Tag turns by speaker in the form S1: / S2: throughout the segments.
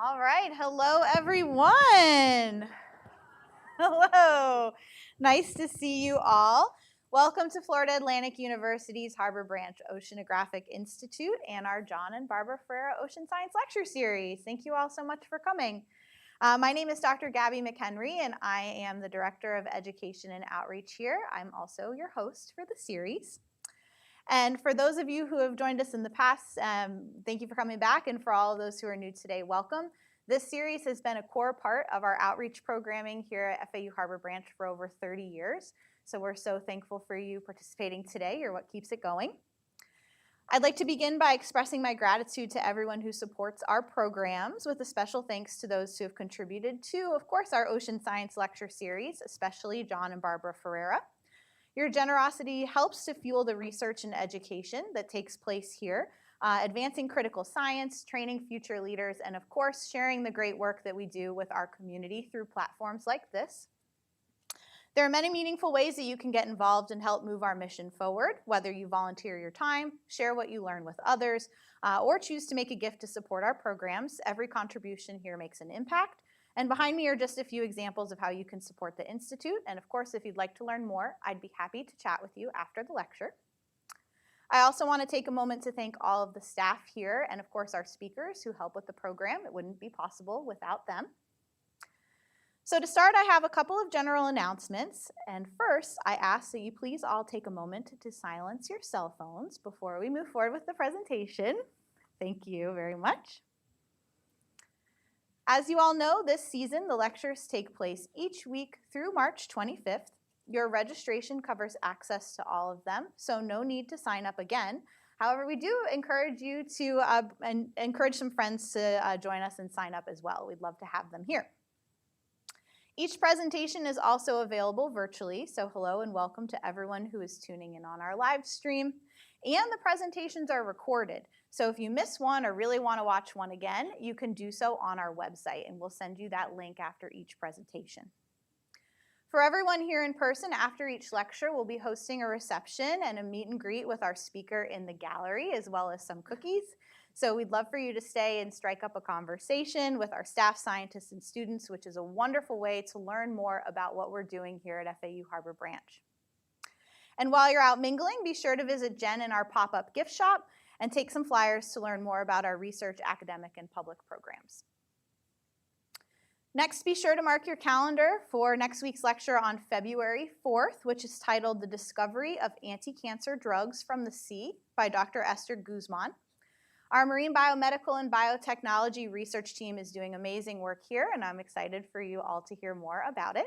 S1: All right, hello everyone. Hello, nice to see you all. Welcome to Florida Atlantic University's Harbor Branch Oceanographic Institute and our John and Barbara Ferreira Ocean Science Lecture Series. Thank you all so much for coming. My name is Dr. Gabby McHenry and I am the Director of Education and Outreach here. I'm also your host for the series. And for those of you who have joined us in the past, thank you for coming back. And for all of those who are new today, welcome. This series has been a core part of our outreach programming here at FAU Harbor Branch for over 30 years. So we're so thankful for you participating today. You're what keeps it going. I'd like to begin by expressing my gratitude to everyone who supports our programs, with a special thanks to those who have contributed to, of course, our Ocean Science Lecture Series, especially John and Barbara Ferreira. Your generosity helps to fuel the research and education that takes place here, advancing critical science, training future leaders, and of course, sharing the great work that we do with our community through platforms like this. There are many meaningful ways that you can get involved and help move our mission forward, whether you volunteer your time, share what you learn with others, or choose to make a gift to support our programs. Every contribution here makes an impact. And behind me are just a few examples of how you can support the Institute. And of course, if you'd like to learn more, I'd be happy to chat with you after the lecture. I also want to take a moment to thank all of the staff here and of course our speakers who help with the program. It wouldn't be possible without them. So to start, I have a couple of general announcements. And first, I ask that you please all take a moment to silence your cell phones before we move forward with the presentation. Thank you very much. As you all know, this season, the lectures take place each week through March 25th. Your registration covers access to all of them, so no need to sign up again. However, we do encourage you to encourage some friends to join us and sign up as well. We'd love to have them here. Each presentation is also available virtually, so hello and welcome to everyone who is tuning in on our live stream. And the presentations are recorded, so if you miss one or really want to watch one again, you can do so on our website, and we'll send you that link after each presentation. For everyone here in person, after each lecture, we'll be hosting a reception and a meet and greet with our speaker in the gallery, as well as some cookies. So we'd love for you to stay and strike up a conversation with our staff, scientists, and students, which is a wonderful way to learn more about what we're doing here at FAU Harbor Branch. And while you're out mingling, be sure to visit Jen in our pop-up gift shop and take some flyers to learn more about our research, academic, and public programs. Next, be sure to mark your calendar for next week's lecture on February 4th, which is titled The Discovery of Anti-Cancer Drugs from the Sea by Dr. Esther Guzman. Our marine biomedical and biotechnology research team is doing amazing work here, and I'm excited for you all to hear more about it.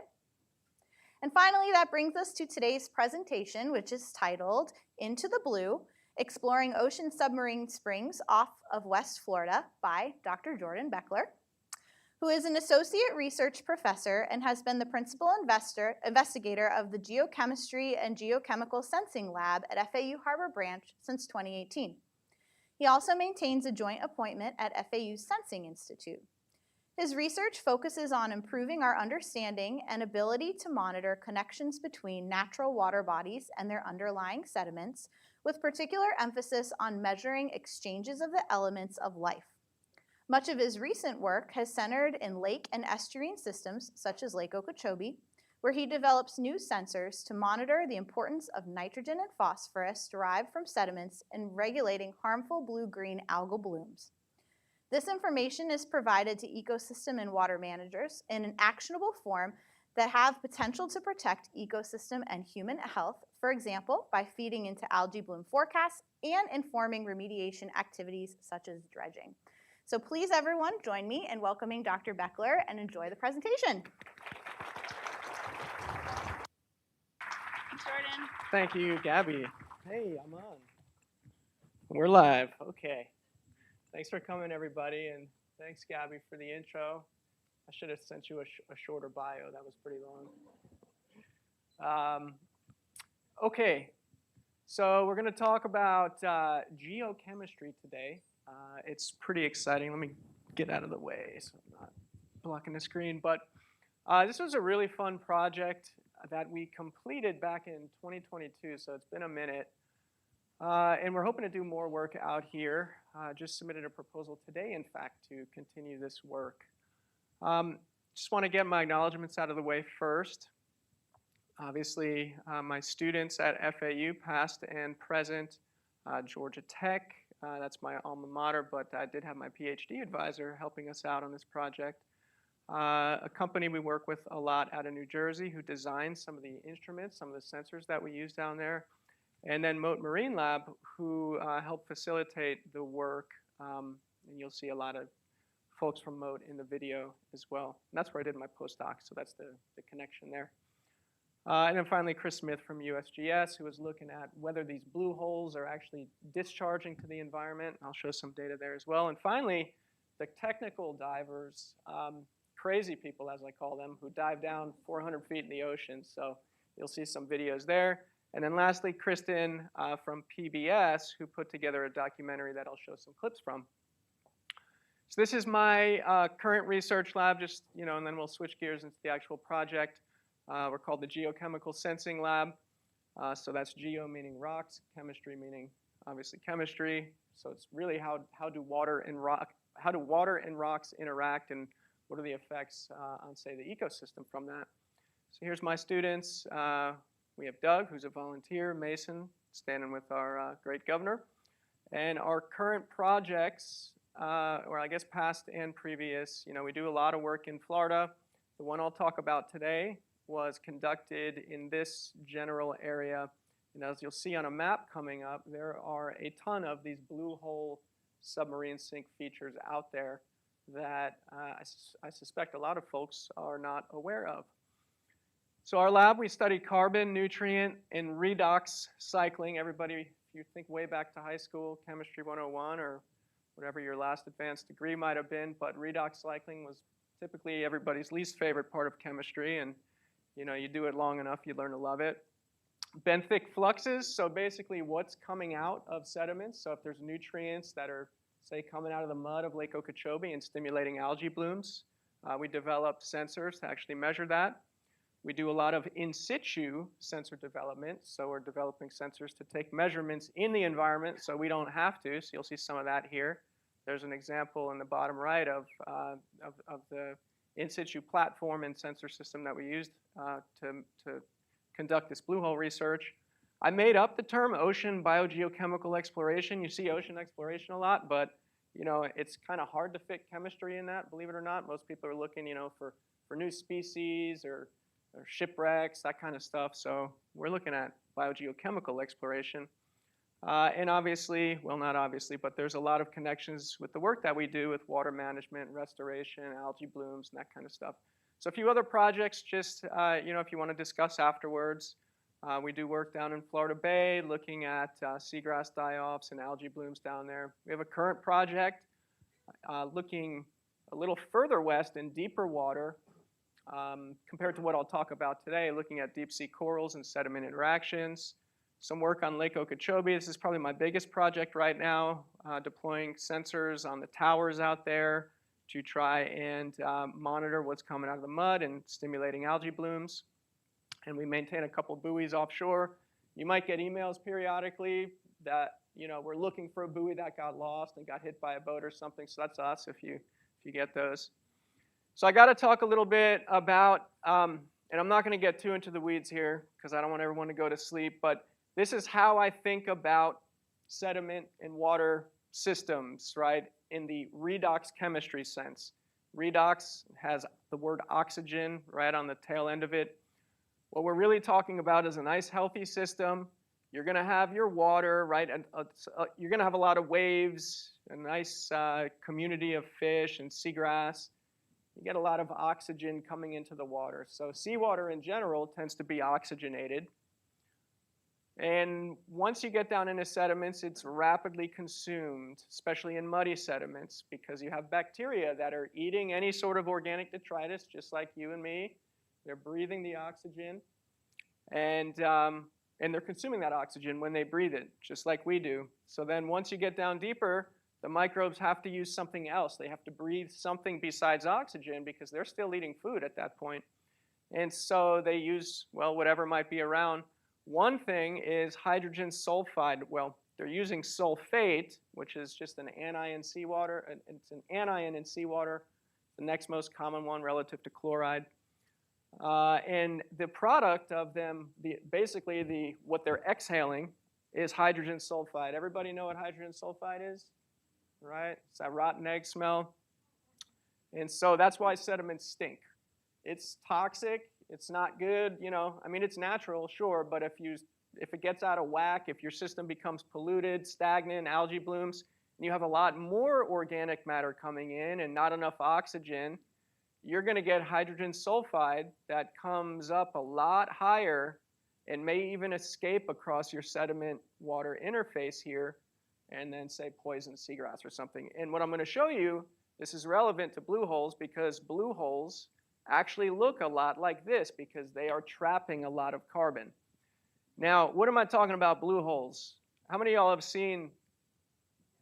S1: And finally, that brings us to today's presentation, which is titled Into the Blue, Exploring Ocean Submarine Springs Off of West Florida by Dr. Jordon Beckler, who is an associate research professor and has been the principal investigator of the Geochemistry and Geochemical Sensing Lab at FAU Harbor Branch since 2018. He also maintains a joint appointment at FAU's Sensing Institute. His research focuses on improving our understanding and ability to monitor connections between natural water bodies and their underlying sediments, with particular emphasis on measuring exchanges of the elements of life. Much of his recent work has centered in lake and estuarine systems, such as Lake Okeechobee, where he develops new sensors to monitor the importance of nitrogen and phosphorus derived from sediments in regulating harmful blue-green algal blooms. This information is provided to ecosystem and water managers in an actionable form that have potential to protect ecosystem and human health, for example, by feeding into algae bloom forecasts and informing remediation activities such as dredging. So please, everyone, join me in welcoming Dr. Beckler and enjoy the presentation. Thanks, Jordan.
S2: Thank you, Gabby. Hey, I'm on. We're live. Okay. Thanks for coming, everybody, and thanks, Gabby, for the intro. I should have sent you a shorter bio. That was pretty long. Okay, so we're going to talk about geochemistry today. It's pretty exciting. Let me get out of the way so I'm not blocking the screen. But this was a really fun project that we completed back in 2022, so it's been a minute. And we're hoping to do more work out here. Just submitted a proposal today, in fact, to continue this work. Just want to get my acknowledgments out of the way first. Obviously, my students at FAU, past and present, Georgia Tech, that's my alma mater, but I did have my Ph.D. advisor helping us out on this project. A company we work with a lot out of New Jersey who designed some of the instruments, some of the sensors that we use down there. And then Moat Marine Lab, who helped facilitate the work. And you'll see a lot of folks from Moat in the video as well. And that's where I did my postdoc, so that's the connection there. And then finally, Chris Smith from USGS, who was looking at whether these blue holes are actually discharging to the environment. I'll show some data there as well. And finally, the technical divers, crazy people, as I call them, who dive down 400 feet in the ocean. So you'll see some videos there. And then lastly, Kristen from PBS, who put together a documentary that I'll show some clips from. So this is my current research lab, just, and then we'll switch gears into the actual project. We're called the Geochemical Sensing Lab. So that's geo meaning rocks, chemistry meaning obviously chemistry. So it's really how do water and rocks interact, and what are the effects on, say, the ecosystem from that. So here's my students. We have Doug, who's a volunteer, Mason, standing with our great governor. And our current projects, or I guess past and previous, we do a lot of work in Florida. The one I'll talk about today was conducted in this general area. And as you'll see on a map coming up, there are a ton of these blue hole submarine sink features out there that I suspect a lot of folks are not aware of. So our lab, we study carbon, nutrient, and redox cycling. Everybody, if you think way back to high school, Chemistry 101, or whatever your last advanced degree might have been, but redox cycling was typically everybody's least favorite part of chemistry, and you do it long enough, you learn to love it. Benthic fluxes, so basically what's coming out of sediments. So if there's nutrients that are, say, coming out of the mud of Lake Okeechobee and stimulating algae blooms, we developed sensors to actually measure that. We do a lot of in situ sensor development, so we're developing sensors to take measurements in the environment so we don't have to, so you'll see some of that here. There's an example in the bottom right of the in situ platform and sensor system that we used to conduct this blue hole research. I made up the term ocean biogeochemical exploration. You see ocean exploration a lot, but it's kind of hard to fit chemistry in that, believe it or not. Most people are looking for new species or shipwrecks, that kind of stuff. So we're looking at biogeochemical exploration. And obviously, well, not obviously, but there's a lot of connections with the work that we do with water management, restoration, algae blooms, and that kind of stuff. So a few other projects, just if you want to discuss afterwards. We do work down in Florida Bay, looking at seagrass die-offs and algae blooms down there. We have a current project looking a little further west in deeper water, compared to what I'll talk about today, looking at deep sea corals and sediment interactions. Some work on Lake Okeechobee. This is probably my biggest project right now, deploying sensors on the towers out there to try and monitor what's coming out of the mud and stimulating algae blooms. And we maintain a couple buoys offshore. You might get emails periodically that we're looking for a buoy that got lost and got hit by a boat or something. So that's us if you get those. So I got to talk a little bit about, and I'm not going to get too into the weeds here because I don't want everyone to go to sleep, but this is how I think about sediment and water systems, right, in the redox chemistry sense. Redox has the word oxygen right on the tail end of it. What we're really talking about is a nice healthy system. You're going to have your water, right, and you're going to have a lot of waves, a nice community of fish and seagrass. You get a lot of oxygen coming into the water. So seawater in general tends to be oxygenated. And once you get down into sediments, it's rapidly consumed, especially in muddy sediments, because you have bacteria that are eating any sort of organic detritus, just like you and me. They're breathing the oxygen, and they're consuming that oxygen when they breathe it, just like we do. So then once you get down deeper, the microbes have to use something else. They have to breathe something besides oxygen because they're still eating food at that point. And so they use, well, whatever might be around. One thing is hydrogen sulfide. Well, they're using sulfate, which is just an anion in seawater. It's an anion in seawater, the next most common one relative to chloride. And the product of them, basically what they're exhaling is hydrogen sulfide. Everybody know what hydrogen sulfide is, right? It's that rotten egg smell. And so that's why sediments stink. It's toxic. It's not good. You know, I mean, it's natural, sure, but if it gets out of whack, if your system becomes polluted, stagnant, algae blooms, and you have a lot more organic matter coming in and not enough oxygen, you're going to get hydrogen sulfide that comes up a lot higher and may even escape across your sediment water interface here and then say poison seagrass or something. And what I'm going to show you, this is relevant to blue holes because blue holes actually look a lot like this because they are trapping a lot of carbon. Now, what am I talking about blue holes? How many of y'all have seen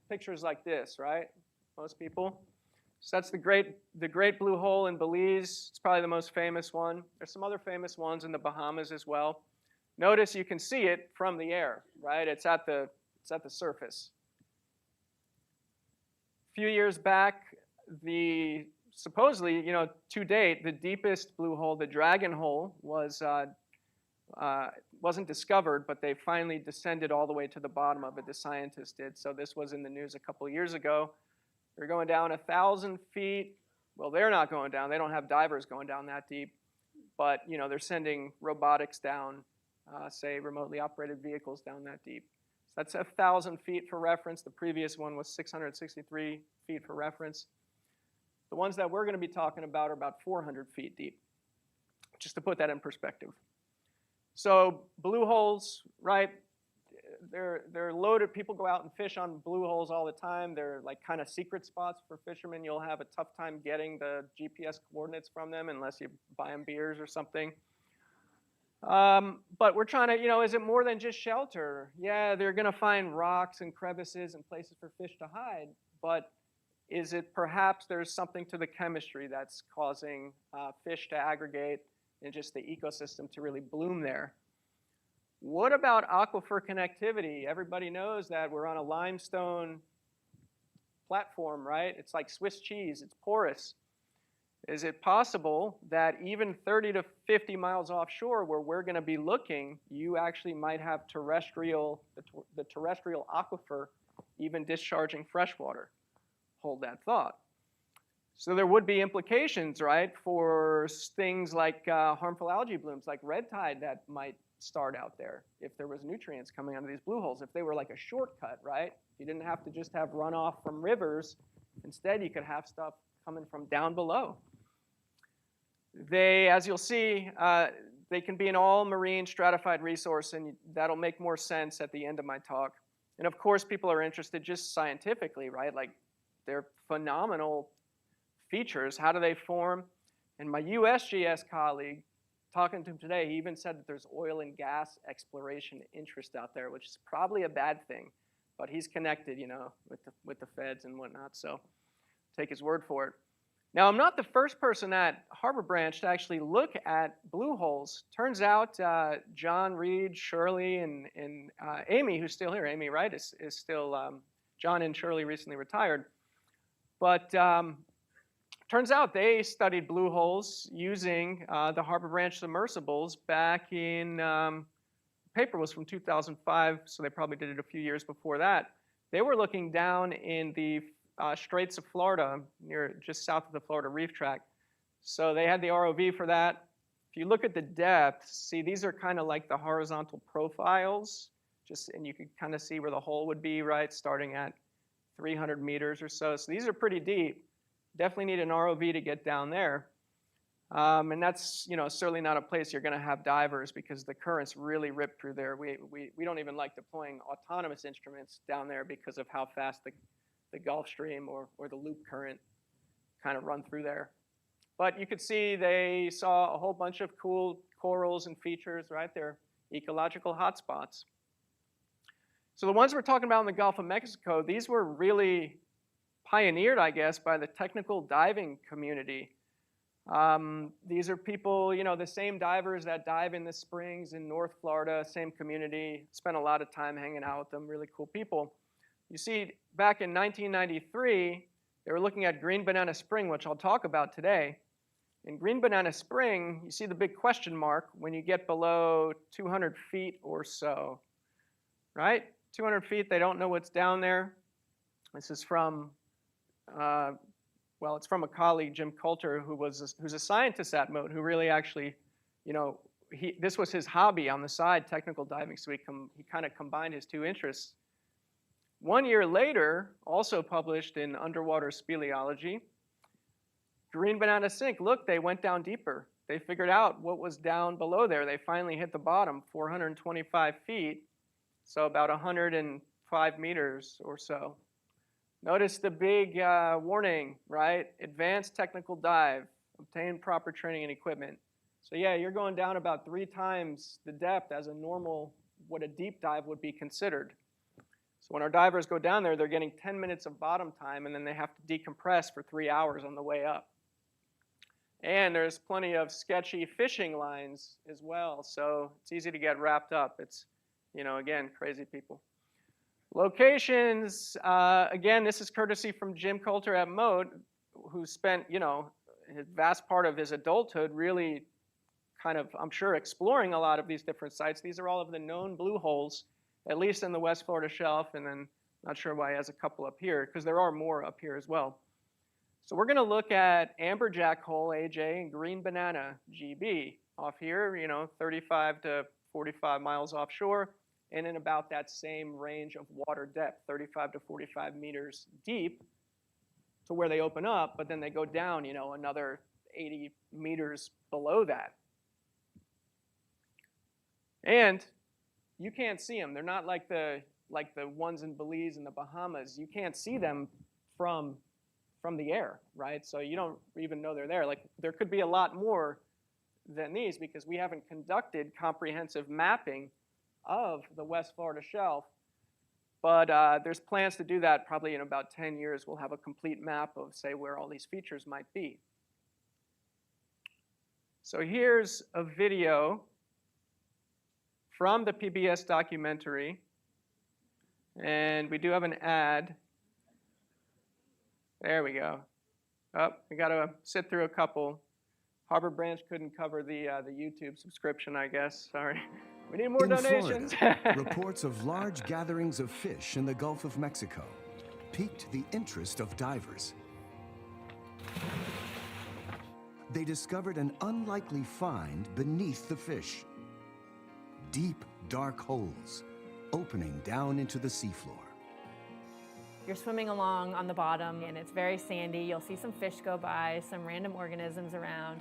S2: pictures like this, right? Most people. So that's the great blue hole in Belize. It's probably the most famous one. There's some other famous ones in the Bahamas as well. Notice you can see it from the air, right? It's at the surface. A few years back, supposedly, you know, to date, the deepest blue hole, the Dragon Hole, wasn't discovered, but they finally descended all the way to the bottom of it. The scientists did. So this was in the news a couple of years ago. They're going down 1,000 feet. Well, they're not going down. They don't have divers going down that deep. But you know, they're sending robotics down, say remotely operated vehicles down that deep. So that's 1,000 feet for reference. The previous one was 663 feet for reference. The ones that we're going to be talking about are about 400 feet deep, just to put that in perspective. So blue holes, right? They're loaded. People go out and fish on blue holes all the time. They're like kind of secret spots for fishermen. You'll have a tough time getting the GPS coordinates from them unless you buy them beers or something. But we're trying to, you know, is it more than just shelter? Yeah, they're going to find rocks and crevices and places for fish to hide. But is it perhaps there's something to the chemistry that's causing fish to aggregate and just the ecosystem to really bloom there? What about aquifer connectivity? Everybody knows that we're on a limestone platform, right? It's like Swiss cheese, it's porous. Is it possible that even 30 to 50 miles offshore where we're going to be looking, you actually might have the terrestrial aquifer even discharging fresh water? Hold that thought. So there would be implications, right, for things like harmful algae blooms, like red tide that might start out there if there was nutrients coming out of these blue holes, if they were like a shortcut, right? You didn't have to just have runoff from rivers. Instead, you could have stuff coming from down below. They, as you'll see, they can be an all marine stratified resource, and that'll make more sense at the end of my talk. And of course, people are interested just scientifically, right? Like they're phenomenal features. How do they form? And my USGS colleague, talking to him today, he even said that there's oil and gas exploration interest out there, which is probably a bad thing. But he's connected, you know, with the feds and whatnot, so take his word for it. Now, I'm not the first person at Harbor Branch to actually look at blue holes. Turns out John, Reed, Shirley, and Amy, who's still here, Amy, right, is still, John and Shirley recently retired. But turns out they studied blue holes using the Harbor Branch submersibles back in, the paper was from 2005, so they probably did it a few years before that. They were looking down in the Straits of Florida, just south of the Florida Reef Tract. So they had the ROV for that. If you look at the depths, see these are kind of like the horizontal profiles, and you can kind of see where the hole would be, right, starting at 300 meters or so. So these are pretty deep. Definitely need an ROV to get down there. And that's, you know, certainly not a place you're going to have divers because the currents really rip through there. We don't even like deploying autonomous instruments down there because of how fast the Gulf Stream or the loop current kind of run through there. But you could see they saw a whole bunch of cool corals and features, right? They're ecological hotspots. So the ones we're talking about in the Gulf of Mexico, these were really pioneered, I guess, by the technical diving community. These are people, you know, the same divers that dive in the springs in North Florida, same community. Spent a lot of time hanging out with them, really cool people. You see, back in 1993, they were looking at Green Banana Spring, which I'll talk about today. In Green Banana Spring, you see the big question mark when you get below 200 feet or so, right? 200 feet, they don't know what's down there. This is from, well, it's from a colleague, Jim Coulter, who's a scientist at Mote, who really actually, you know, this was his hobby on the side, technical diving, so he kind of combined his two interests. 1 year later, also published in Underwater Speleology, Green Banana Sink, look, they went down deeper. They figured out what was down below there. They finally hit the bottom, 425 feet, so about 105 meters or so. Notice the big warning, right? Advanced technical dive, obtain proper training and equipment. So yeah, you're going down about 3 times the depth as a normal, what a deep dive would be considered. So when our divers go down there, they're getting 10 minutes of bottom time, and then they have to decompress for 3 hours on the way up. And there's plenty of sketchy fishing lines as well, so it's easy to get wrapped up. It's, you know, again, crazy people. Locations, again, this is courtesy from Jim Coulter at Mote, who spent, you know, a vast part of his adulthood really kind of, I'm sure, exploring a lot of these different sites. These are all of the known blue holes, at least in the West Florida shelf, and then not sure why he has a couple up here, because there are more up here as well. So we're going to look at Amberjack Hole, AJ, and Green Banana, GB, off here, you know, 35 to 45 miles offshore, and in about that same range of water depth, 35 to 45 meters deep, to where they open up, but then they go down, you know, another 80 meters below that. And you can't see them. They're not like the ones in Belize and the Bahamas. You can't see them from the air, right? So you don't even know they're there. Like, there could be a lot more than these because we haven't conducted comprehensive mapping of the West Florida shelf. But there's plans to do that probably in about 10 years. We'll have a complete map of, say, where all these features might be. So here's a video from the PBS documentary. And we do have an ad. There we go. Oh, we got to sit through a couple. Harbor Branch couldn't cover the YouTube subscription, I guess. Sorry. We need more donations.
S3: Florida, reports of large gatherings of fish in the Gulf of Mexico piqued the interest of divers. They discovered an unlikely find beneath the fish. Deep, dark holes opening down into the seafloor.
S4: You're swimming along on the bottom and it's very sandy. You'll see some fish go by, some random organisms around,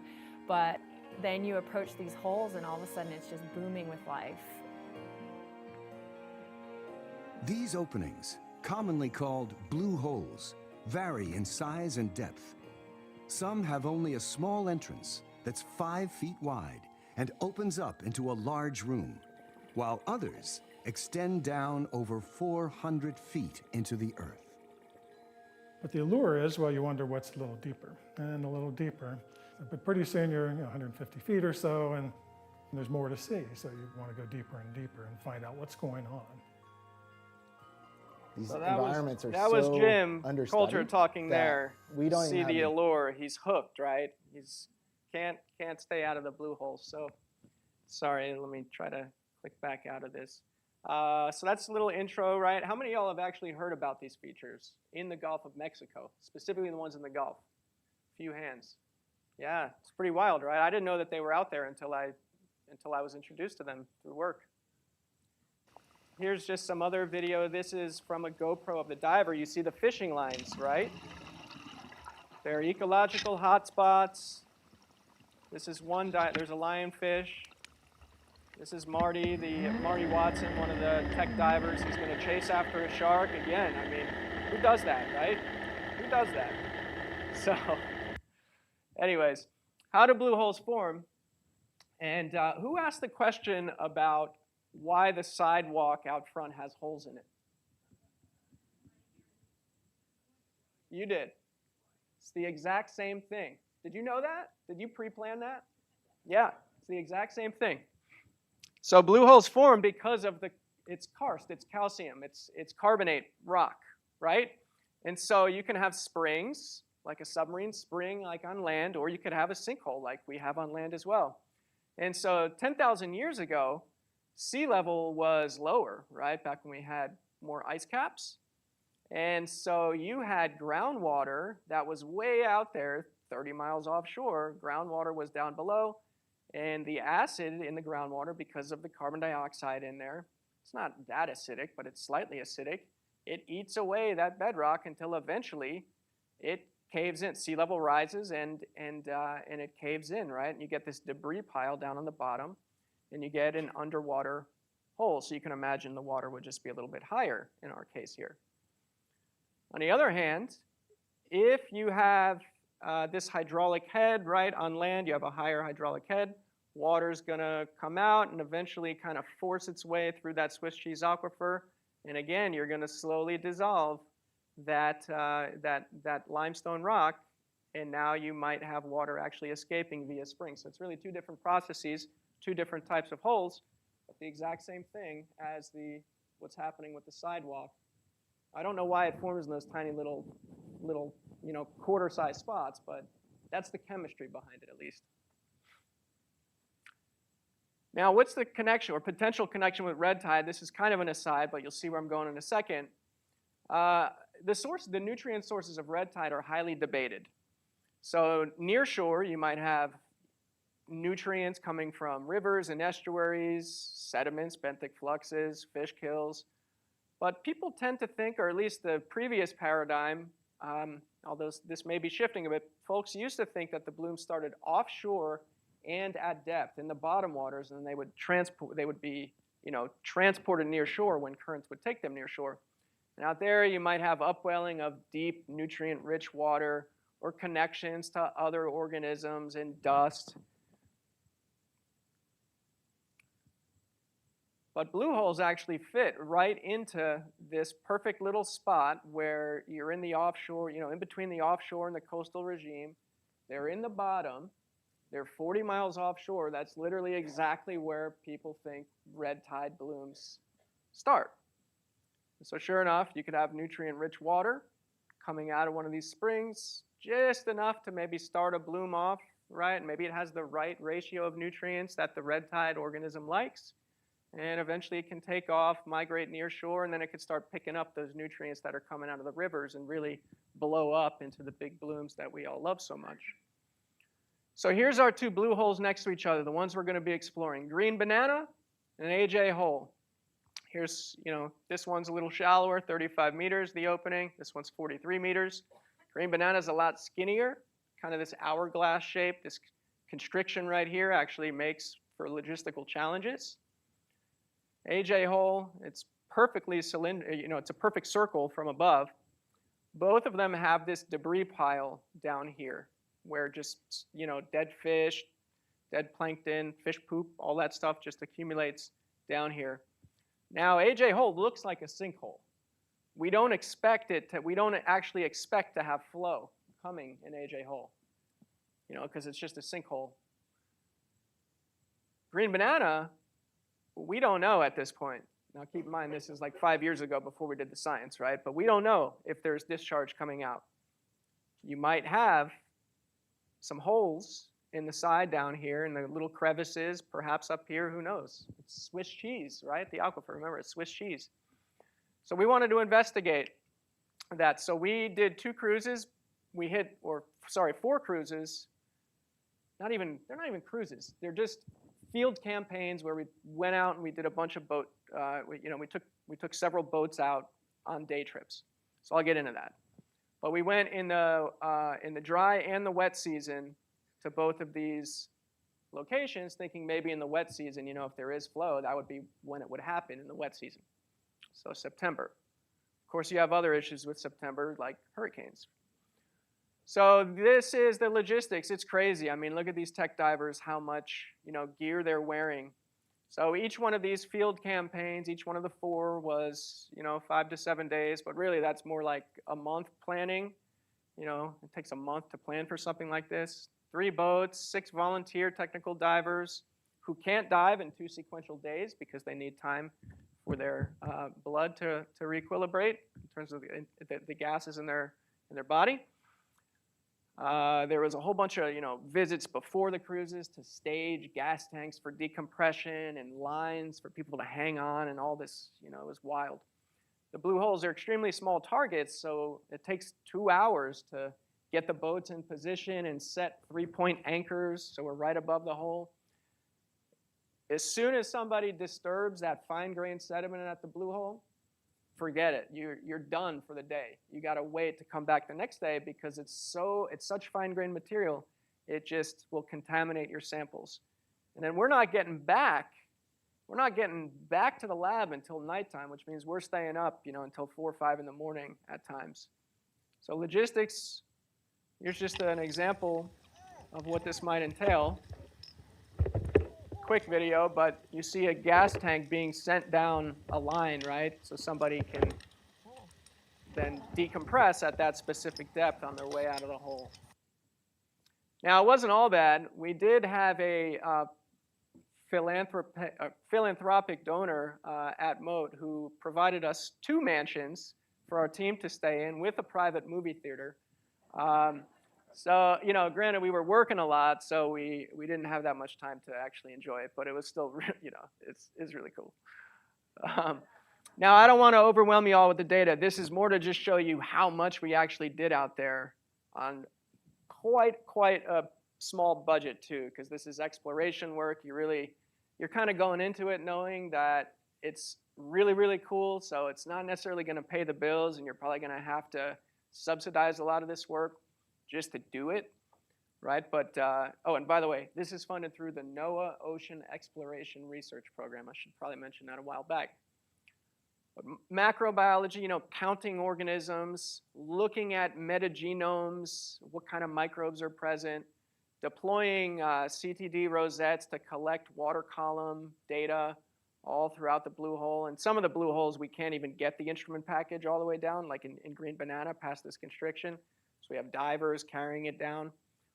S4: but then you approach these holes and all of a sudden it's just booming with life.
S3: These openings, commonly called blue holes, vary in size and depth. Some have only a small entrance that's 5 feet wide and opens up into a large room, while others extend down over 400 feet into the earth.
S5: But the allure is, well, you wonder what's a little deeper and a little deeper. But pretty soon you're 150 feet or so, and there's more to see. So you want to go deeper and deeper and find out what's going on.
S6: These
S2: So
S6: environments are
S2: that
S6: so
S2: was Jim
S6: understudied
S2: Coulter talking
S6: that
S2: there.
S6: we don't
S2: See
S6: even
S2: the
S6: have
S2: allure. He's hooked, right? He's can't stay out of the blue hole. So sorry, let me try to click back out of this. So that's a little intro, right? How many of y'all have actually heard about these features in the Gulf of Mexico, specifically the ones in the Gulf? A few hands. Yeah, it's pretty wild, right? I didn't know that they were out there until I was introduced to them through work. Here's just some other video. This is from a GoPro of the diver. You see the fishing lines, right? They're ecological hotspots. This is one there's a lionfish. This is Marty Watson, one of the tech divers. He's going to chase after a shark again. I mean, who does that, right? Who does that? So, anyways, how do blue holes form? And who asked the question about why the sidewalk out front has holes in it? You did. It's the exact same thing. Did you know that? Did you pre-plan that? Yeah, it's the exact same thing. So blue holes form because of it's karst, it's calcium, it's carbonate rock, right? And so you can have springs, like a submarine spring like on land, or you could have a sinkhole like we have on land as well. And so 10,000 years ago, sea level was lower, right? Back when we had more ice caps. And so you had groundwater that was way out there, 30 miles offshore. Groundwater was down below. And the acid in the groundwater, because of the carbon dioxide in there, it's not that acidic, but it's slightly acidic. It eats away that bedrock until eventually it caves in. Sea level rises and it caves in, right? And you get this debris pile down on the bottom, and you get an underwater hole. So you can imagine the water would just be a little bit higher in our case here. On the other hand, if you have this hydraulic head, right, on land, you have a higher hydraulic head, water's gonna come out and eventually kind of force its way through that Swiss cheese aquifer. And again, you're gonna slowly dissolve that limestone rock, and now you might have water actually escaping via springs. So it's really two different processes, two different types of holes, but the exact same thing as what's happening with the sidewalk. I don't know why it forms in those tiny little quarter-sized spots, but that's the chemistry behind it at least. Now, what's the connection or potential connection with red tide? This is kind of an aside, but you'll see where I'm going in a second. The nutrient sources of red tide are highly debated. So near shore, you might have nutrients coming from rivers and estuaries, sediments, benthic fluxes, fish kills. But people tend to think, or at least the previous paradigm, although this may be shifting a bit, folks used to think that the blooms started offshore and at depth in the bottom waters, and they would be transported near shore when currents would take them near shore. And out there, you might have upwelling of deep, nutrient-rich water or connections to other organisms and dust. But blue holes actually fit right into this perfect little spot where you're in the offshore, in between the offshore and the coastal regime. They're in the bottom. They're 40 miles offshore. That's literally exactly where people think red tide blooms start. So sure enough, you could have nutrient-rich water coming out of one of these springs, just enough to maybe start a bloom off, right? Maybe it has the right ratio of nutrients that the red tide organism likes. And eventually it can take off, migrate near shore, and then it could start picking up those nutrients that are coming out of the rivers and really blow up into the big blooms that we all love so much. So here's our two blue holes next to each other, the ones we're going to be exploring. Green banana and an AJ hole. Here's, this one's a little shallower, 35 meters, the opening. This one's 43 meters. Green banana is a lot skinnier, kind of this hourglass shape. This constriction right here actually makes for logistical challenges. AJ hole, it's perfectly cylindrical, it's a perfect circle from above. Both of them have this debris pile down here where just, dead fish, dead plankton, fish poop, all that stuff just accumulates down here. Now, AJ hole looks like a sinkhole. We don't actually expect to have flow coming in AJ hole, because it's just a sinkhole. Green banana, we don't know at this point. Now keep in mind, this is like 5 years ago before we did the science, right? But we don't know if there's discharge coming out. You might have some holes in the side down here, in the little crevices, perhaps up here, who knows? It's Swiss cheese, right? The aquifer, remember, it's Swiss cheese. So we wanted to investigate that. So we did 2 cruises. Four cruises. They're not even cruises. They're just field campaigns where we went out and we did a bunch of we took several boats out on day trips. So I'll get into that. But we went in the dry and the wet season to both of these locations, thinking maybe in the wet season, if there is flow, that would be when it would happen in the wet season. So September. Of course, you have other issues with September, like hurricanes. So this is the logistics. It's crazy. I mean, look at these tech divers, how much gear they're wearing. So each one of these field campaigns, each one of the 4 was 5 to 7 days, but really that's more like a month planning. You know, it takes a month to plan for something like this. 3 boats, 6 volunteer technical divers who can't dive in 2 sequential days because they need time for their blood to re-equilibrate in terms of the gases in their body. There was a whole bunch of visits before the cruises to stage gas tanks for decompression and lines for people to hang on, and all this, it was wild. The blue holes are extremely small targets, so it takes 2 hours to get the boats in position and set 3-point anchors so we're right above the hole. As soon as somebody disturbs that fine-grained sediment at the blue hole, forget it. You're done for the day. You got to wait to come back the next day because it's such fine-grained material, it just will contaminate your samples. And then we're not getting back to the lab until nighttime, which means we're staying up, until 4 or 5 in the morning at times. So logistics, here's just an example of what this might entail. Quick video, but you see a gas tank being sent down a line, right? So somebody can then decompress at that specific depth on their way out of the hole. Now, it wasn't all bad. We did have a philanthropic donor at Moat who provided us 2 mansions for our team to stay in with a private movie theater. So, granted, we were working a lot, so we didn't have that much time to actually enjoy it, but it was still, it's really cool. Now, I don't want to overwhelm you all with the data. This is more to just show you how much we actually did out there on quite a small budget, too, because this is exploration work. You're kind of going into it knowing that it's really, really cool, so it's not necessarily going to pay the bills, and you're probably going to have to subsidize a lot of this work just to do it, right? But, oh, and by the way, this is funded through the NOAA Ocean Exploration Research Program. I should probably mention that a while back. But macrobiology, counting organisms, looking at metagenomes, what kind of microbes are present, deploying CTD rosettes to collect water column data all throughout the blue hole. And some of the blue holes, we can't even get the instrument package all the way down, like in Green Banana past this constriction. So we have divers carrying it down.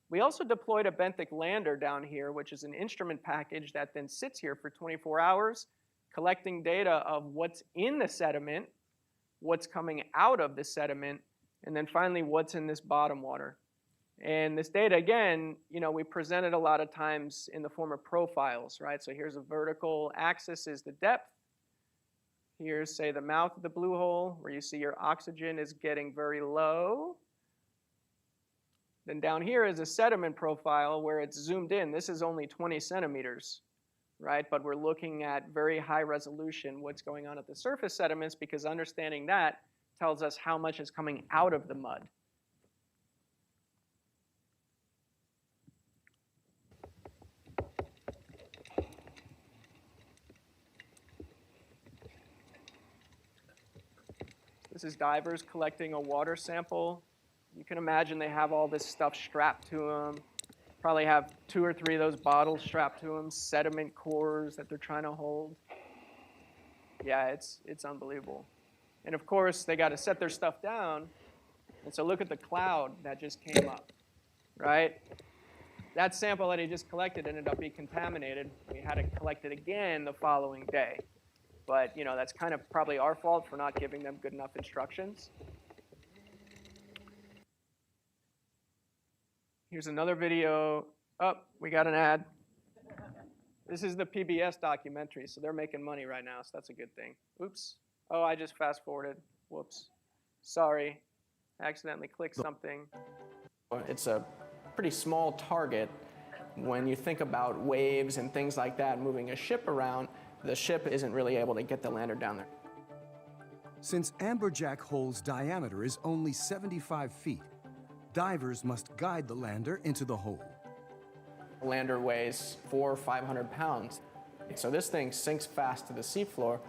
S2: We also deployed a benthic lander down here, which is an instrument package that then sits here for 24 hours, collecting data of what's in the sediment, what's coming out of the sediment, and then finally what's in this bottom water. And this data, again, we presented a lot of times in the form of profiles, right? So here's a vertical axis is the depth. Here's, say, the mouth of the blue hole, where you see your oxygen is getting very low. Then down here is a sediment profile where it's zoomed in. This is only 20 centimeters, right? But we're looking at very high resolution what's going on at the surface sediments, because understanding that tells us how much is coming out of the mud. This is divers collecting a water sample. You can imagine they have all this stuff strapped to them. Probably have 2 or 3 of those bottles strapped to them, sediment cores that they're trying to hold. Yeah, it's unbelievable. And of course, they got to set their stuff down. And so look at the cloud that just came up, right? That sample that he just collected ended up being contaminated. We had to collect it again the following day. But that's kind of probably our fault for not giving them good enough instructions. Here's another video. Oh, we got an ad. This is the PBS documentary, so they're making money right now, so that's a good thing. Oops. Oh, I just fast forwarded. Whoops. Sorry. I accidentally clicked something.
S6: It's a pretty small target. When you think about waves and things like that moving a ship around, the ship isn't really able to get the lander down there.
S3: Since Amberjack Hole's diameter is only 75 feet, divers must guide the lander into the hole.
S6: The lander weighs 400 or 500 pounds. So this thing sinks fast to the seafloor.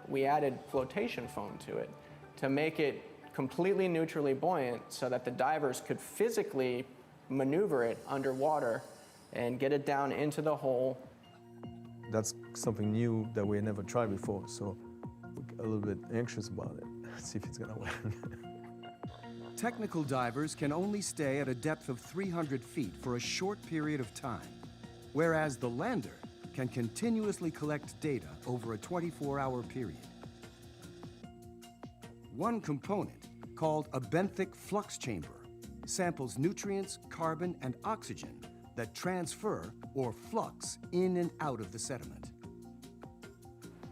S6: We added flotation foam to it to make it completely neutrally buoyant so that the divers could physically maneuver it underwater and get it down into the hole.
S7: That's something new that we had never tried before, so we're a little bit anxious about it. See if it's gonna work.
S3: Technical divers can only stay at a depth of 300 feet for a short period of time, whereas the lander can continuously collect data over a 24-hour period. One component, called a benthic flux chamber, samples nutrients, carbon, and oxygen that transfer or flux in and out of the sediment.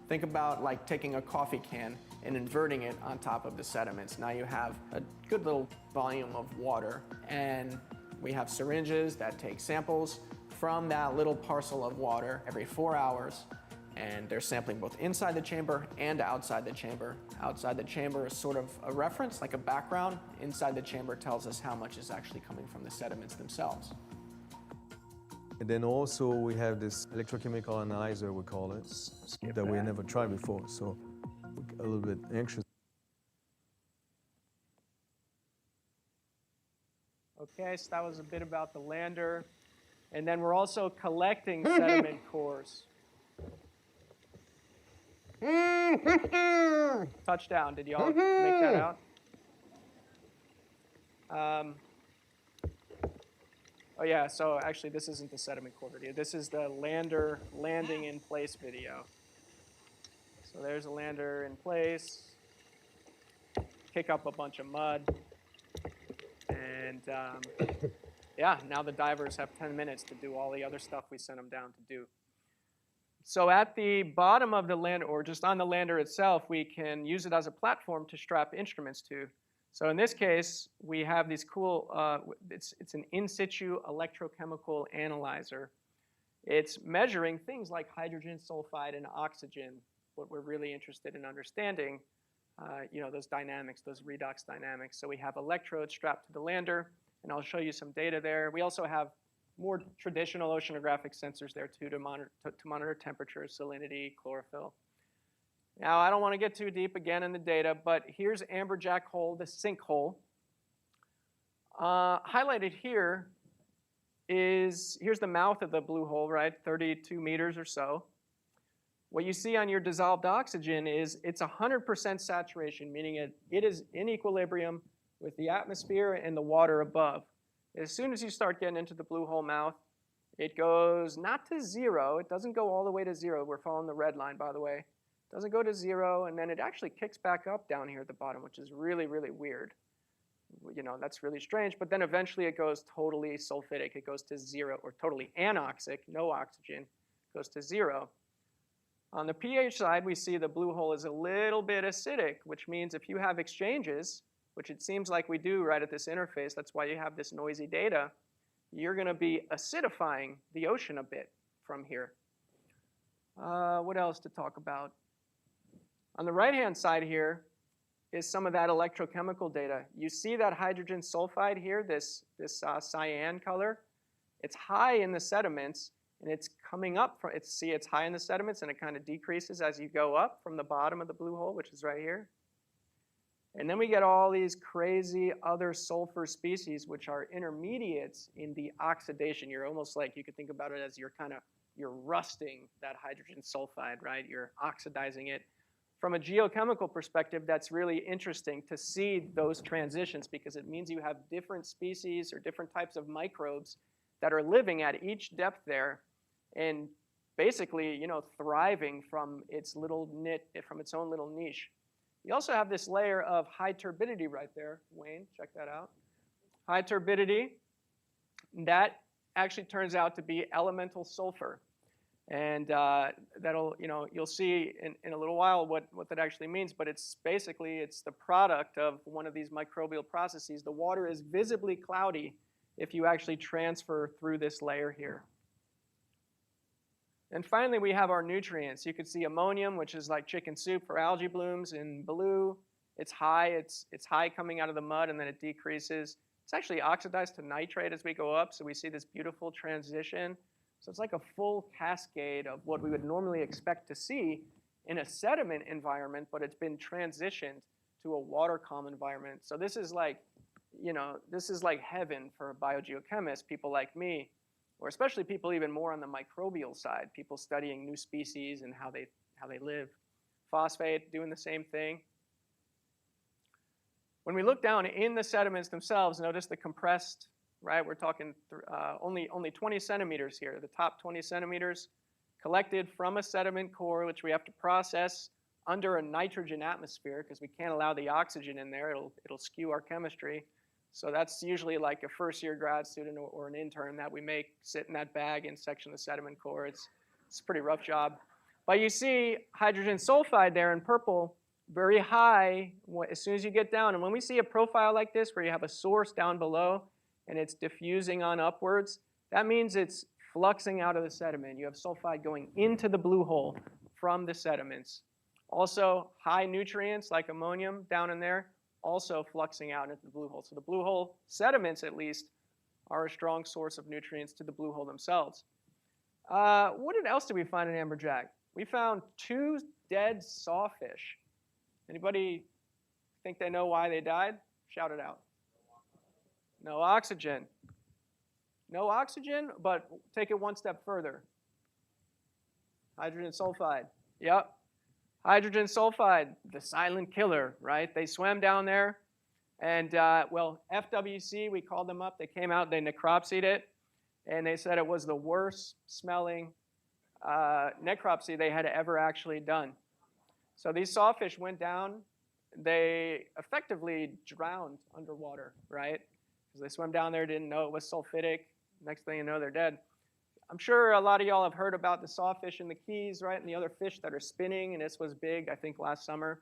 S6: Think about like taking a coffee can and inverting it on top of the sediments. Now you have a good little volume of water, and we have syringes that take samples from that little parcel of water every 4 hours, and they're sampling both inside the chamber and outside the chamber. Outside the chamber is sort of a reference, like a background. Inside the chamber tells us how much is actually coming from the sediments themselves.
S7: And then also we have this electrochemical analyzer, we call it, that we never tried before, so we're a little bit anxious.
S2: Okay, so that was a bit about the lander. And then we're also collecting sediment cores. Touchdown, did y'all make that out? Oh yeah, so actually this isn't the sediment core video. This is the lander landing in place video. So there's a lander in place. Kick up a bunch of mud. And yeah, now the divers have 10 minutes to do all the other stuff we sent them down to do. So at the bottom of the lander, or just on the lander itself, we can use it as a platform to strap instruments to. So in this case, we have these cool, it's an in situ electrochemical analyzer. It's measuring things like hydrogen sulfide and oxygen, what we're really interested in understanding, those dynamics, those redox dynamics. So we have electrodes strapped to the lander, and I'll show you some data there. We also have more traditional oceanographic sensors there too to monitor temperature, salinity, chlorophyll. Now, I don't want to get too deep again in the data, but here's Amberjack Hole, the sinkhole. Highlighted here here's the mouth of the blue hole, right? 32 meters or so. What you see on your dissolved oxygen is it's 100% saturation, meaning it is in equilibrium with the atmosphere and the water above. As soon as you start getting into the blue hole mouth, it goes not to zero. It doesn't go all the way to zero. We're following the red line, by the way. It doesn't go to zero, and then it actually kicks back up down here at the bottom, which is really, really weird. That's really strange. But then eventually it goes totally sulfidic. It goes to zero, or totally anoxic, no oxygen, goes to zero. On the pH side, we see the blue hole is a little bit acidic, which means if you have exchanges, which it seems like we do right at this interface, that's why you have this noisy data, you're going to be acidifying the ocean a bit from here. What else to talk about? On the right-hand side here is some of that electrochemical data. You see that hydrogen sulfide here, this cyan color? It's high in the sediments, and it's coming up from, it's high in the sediments, and it kind of decreases as you go up from the bottom of the blue hole, which is right here. And then we get all these crazy other sulfur species, which are intermediates in the oxidation. You're almost like, you could think about it as you're rusting that hydrogen sulfide, right? You're oxidizing it. From a geochemical perspective, that's really interesting to see those transitions, because it means you have different species or different types of microbes that are living at each depth there and basically, thriving from its own little niche. You also have this layer of high turbidity right there. Wayne, check that out. High turbidity, that actually turns out to be elemental sulfur. And you'll see in a little while what that actually means, but it's the product of one of these microbial processes. The water is visibly cloudy if you actually transfer through this layer here. And finally, we have our nutrients. You can see ammonium, which is like chicken soup for algae blooms in blue. It's high. It's high coming out of the mud, and then it decreases. It's actually oxidized to nitrate as we go up, so we see this beautiful transition. So it's like a full cascade of what we would normally expect to see in a sediment environment, but it's been transitioned to a water calm environment. So this is like heaven for biogeochemists, people like me, or especially people even more on the microbial side, people studying new species and how they live. Phosphate, doing the same thing. When we look down in the sediments themselves, notice the compressed, right? We're talking only 20 centimeters here. The top 20 centimeters collected from a sediment core, which we have to process under a nitrogen atmosphere because we can't allow the oxygen in there. It'll skew our chemistry. So that's usually like a first-year grad student or an intern that we make sit in that bag and section the sediment core. It's a pretty rough job. But you see hydrogen sulfide there in purple, very high as soon as you get down. And when we see a profile like this where you have a source down below and it's diffusing on upwards, that means it's fluxing out of the sediment. You have sulfide going into the blue hole from the sediments. Also, high nutrients like ammonium down in there, also fluxing out into the blue hole. So the blue hole sediments, at least, are a strong source of nutrients to the blue hole themselves. What else did we find in amberjack? We found 2 dead sawfish. Anybody think they know why they died? Shout it out. No oxygen. No oxygen, but take it one step further. Hydrogen sulfide. Yep. Hydrogen sulfide, the silent killer, right? They swam down there, and well, FWC, we called them up. They came out, they necropsied it, and they said it was the worst smelling necropsy they had ever actually done. So these sawfish went down. They effectively drowned underwater, right? Because they swam down there, didn't know it was sulfidic. Next thing you know, they're dead. I'm sure a lot of y'all have heard about the sawfish in the Keys, right? And the other fish that are spinning, and this was big, I think, last summer.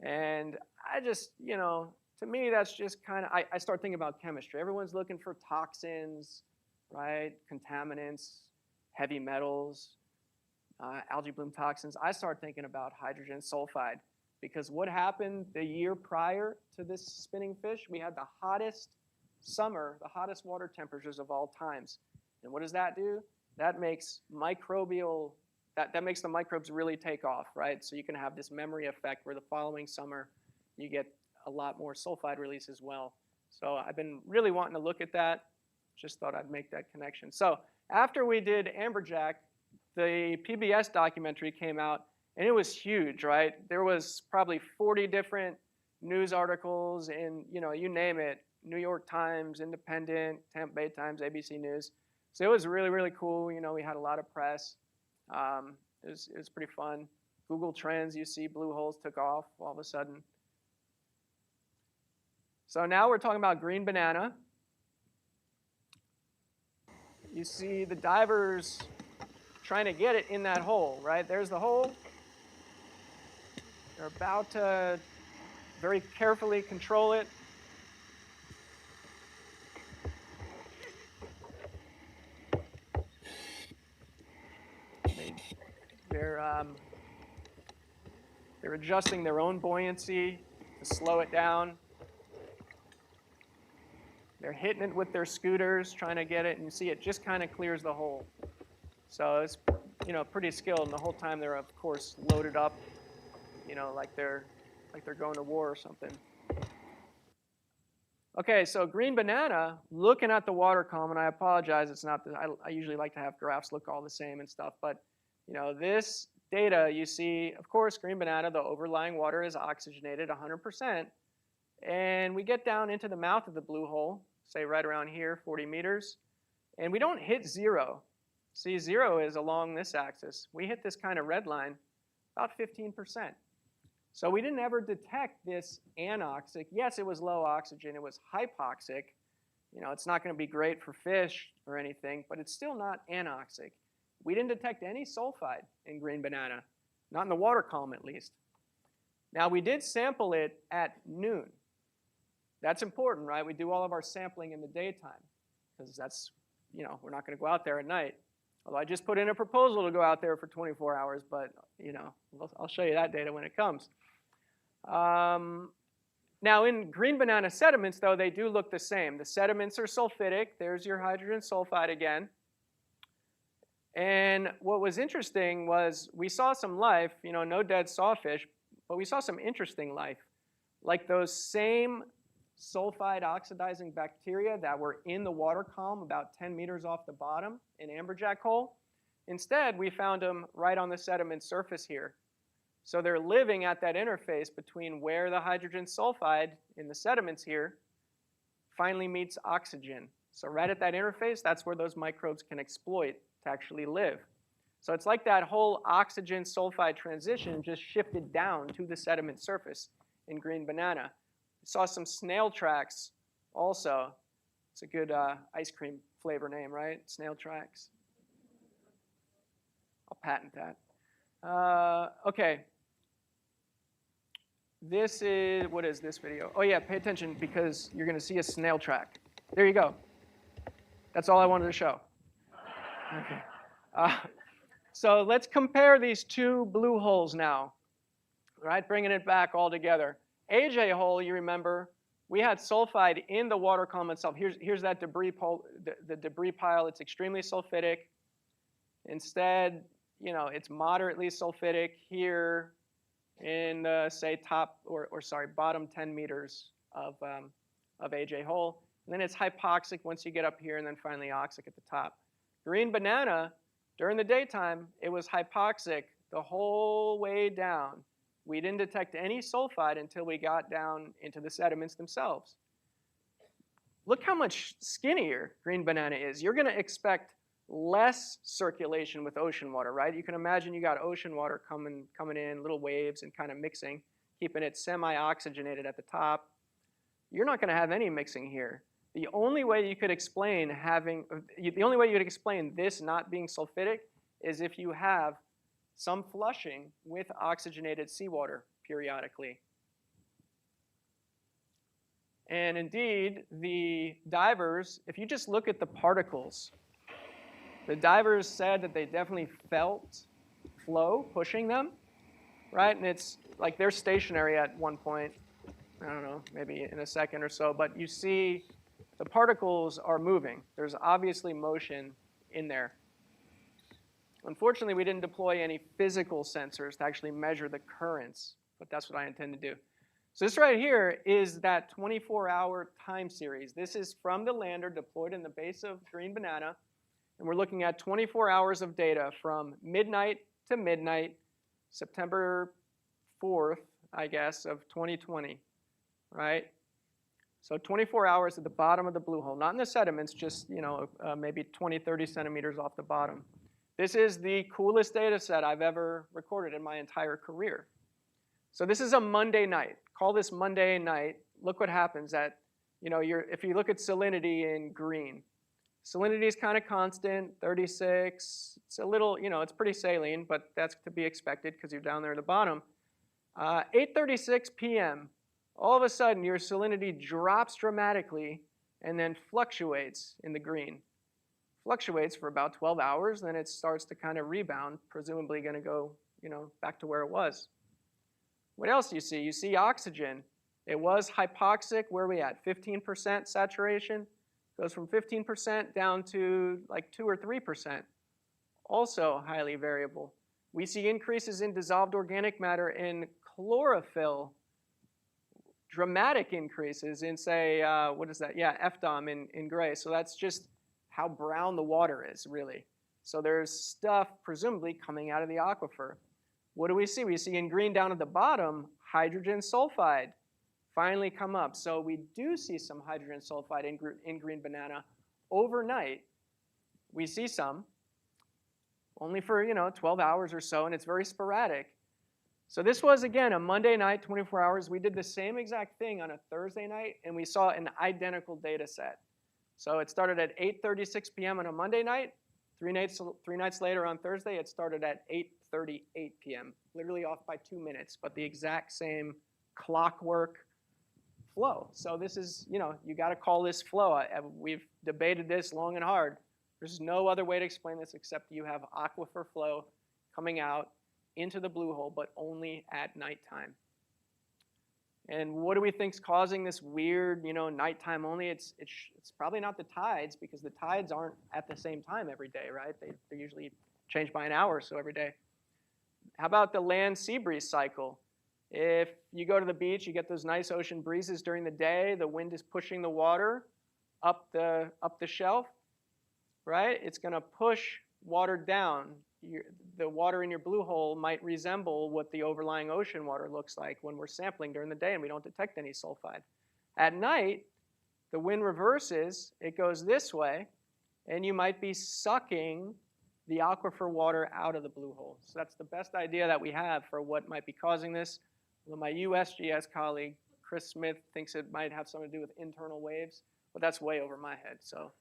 S2: And I just, to me, that's just kind of, I start thinking about chemistry. Everyone's looking for toxins, right? Contaminants, heavy metals, algae bloom toxins. I start thinking about hydrogen sulfide because what happened the year prior to this spinning fish? We had the hottest summer, the hottest water temperatures of all times. And what does that do? That makes microbial, that makes the microbes really take off, right? So you can have this memory effect where the following summer you get a lot more sulfide release as well. So I've been really wanting to look at that. Just thought I'd make that connection. So after we did amberjack, the PBS documentary came out, and it was huge, right? There was probably 40 different news articles in, you name it, New York Times, Independent, Tampa Bay Times, ABC News. So it was really, really cool. We had a lot of press. It was pretty fun. Google Trends, you see blue holes took off all of a sudden. So now we're talking about green banana. You see the divers trying to get it in that hole, right? There's the hole. They're about to very carefully control it. They're adjusting their own buoyancy to slow it down. They're hitting it with their scooters, trying to get it, and you see it just kind of clears the hole. So it's pretty skilled, and the whole time they're of course loaded up, like they're going to war or something. Okay, so green banana, looking at the water column, and I apologize, it's not. I usually like to have graphs look all the same and stuff, but this data you see, of course, green banana, the overlying water is oxygenated 100%, and we get down into the mouth of the blue hole, say right around here, 40 meters, and we don't hit 0. See, 0 is along this axis. We hit this kind of red line about 15%. So we didn't ever detect this anoxic. Yes, it was low oxygen. It was hypoxic. It's not going to be great for fish or anything, but it's still not anoxic. We didn't detect any sulfide in green banana, not in the water column at least. Now, we did sample it at noon. That's important, right? We do all of our sampling in the daytime because that's, we're not going to go out there at night. Although I just put in a proposal to go out there for 24 hours, but, I'll show you that data when it comes. Now, in green banana sediments, though, they do look the same. The sediments are sulfidic. There's your hydrogen sulfide again. And what was interesting was we saw some life, no dead sawfish, but we saw some interesting life. Like those same sulfide oxidizing bacteria that were in the water column about 10 meters off the bottom in amberjack hole. Instead, we found them right on the sediment surface here. So they're living at that interface between where the hydrogen sulfide in the sediments here finally meets oxygen. So right at that interface, that's where those microbes can exploit to actually live. So it's like that whole oxygen sulfide transition just shifted down to the sediment surface in green banana. Saw some snail tracks also. It's a good ice cream flavor name, right? Snail tracks. I'll patent that. Okay. This is, what is this video? Oh yeah, pay attention because you're going to see a snail track. There you go. That's all I wanted to show. Okay. So let's compare these two blue holes now, right? Bringing it back all together. AJ hole, you remember, we had sulfide in the water column itself. Here's that debris the debris pile. It's extremely sulfidic. Instead, you know, it's moderately sulfidic here in the, say, top, or sorry, bottom 10 meters of AJ hole. And then it's hypoxic once you get up here, and then finally oxic at the top. Green banana, during the daytime, it was hypoxic the whole way down. We didn't detect any sulfide until we got down into the sediments themselves. Look how much skinnier green banana is. You're going to expect less circulation with ocean water, right? You can imagine you got ocean water coming in, little waves and kind of mixing, keeping it semi-oxygenated at the top. You're not going to have any mixing here. The only way you could explain this not being sulfidic is if you have some flushing with oxygenated seawater periodically. And indeed, the divers, if you just look at the particles, the divers said that they definitely felt flow pushing them, right? And it's like they're stationary at one point, I don't know, maybe in a second or so, but you see the particles are moving. There's obviously motion in there. Unfortunately, we didn't deploy any physical sensors to actually measure the currents, but that's what I intend to do. So this right here is that 24-hour time series. This is from the lander deployed in the base of green banana, and we're looking at 24 hours of data from midnight to midnight, September 4th, I guess, of 2020, right? So 24 hours at the bottom of the blue hole, not in the sediments, just, you know, maybe 20, 30 centimeters off the bottom. This is the coolest data set I've ever recorded in my entire career. So this is a Monday night. Call this Monday night. Look what happens at, you know, if you look at salinity in green. Salinity is kind of constant, 36. It's a little, you know, it's pretty saline, but that's to be expected because you're down there at the bottom. 8:36 p.m., all of a sudden your salinity drops dramatically and then fluctuates in the green. Fluctuates for about 12 hours, then it starts to kind of rebound, presumably going to go, you know, back to where it was. What else do you see? You see oxygen. It was hypoxic. Where are we at? 15% saturation. Goes from 15% down to like 2 or 3%. Also highly variable. We see increases in dissolved organic matter in chlorophyll. Dramatic increases in, say, what is that? Yeah, FDOM in gray. So that's just how brown the water is, really. So there's stuff presumably coming out of the aquifer. What do we see? We see in green down at the bottom, hydrogen sulfide finally come up. So we do see some hydrogen sulfide in green banana overnight. We see some, only for, you know, 12 hours or so, and it's very sporadic. So this was, again, a Monday night, 24 hours. We did the same exact thing on a Thursday night, and we saw an identical data set. So it started at 8:36 p.m. on a Monday night. Three nights later on Thursday, it started at 8:38 p.m., literally off by 2 minutes, but the exact same clockwork flow. So this is, you know, you got to call this flow. We've debated this long and hard. There's no other way to explain this except you have aquifer flow coming out into the blue hole, but only at nighttime. And what do we think is causing this weird, you know, nighttime only? It's probably not the tides, because the tides aren't at the same time every day, right? They usually change by an hour or so every day. How about the land sea breeze cycle? If you go to the beach, you get those nice ocean breezes during the day. The wind is pushing the water up the shelf, right? It's going to push water down. the water in your blue hole might resemble what the overlying ocean water looks like when we're sampling during the day and we don't detect any sulfide. At night, the wind reverses, it goes this way, and you might be sucking the aquifer water out of the blue hole. So that's the best idea that we have for what might be causing this. Well, my USGS colleague, Chris Smith, thinks it might have something to do with internal waves, but that's way over my head. So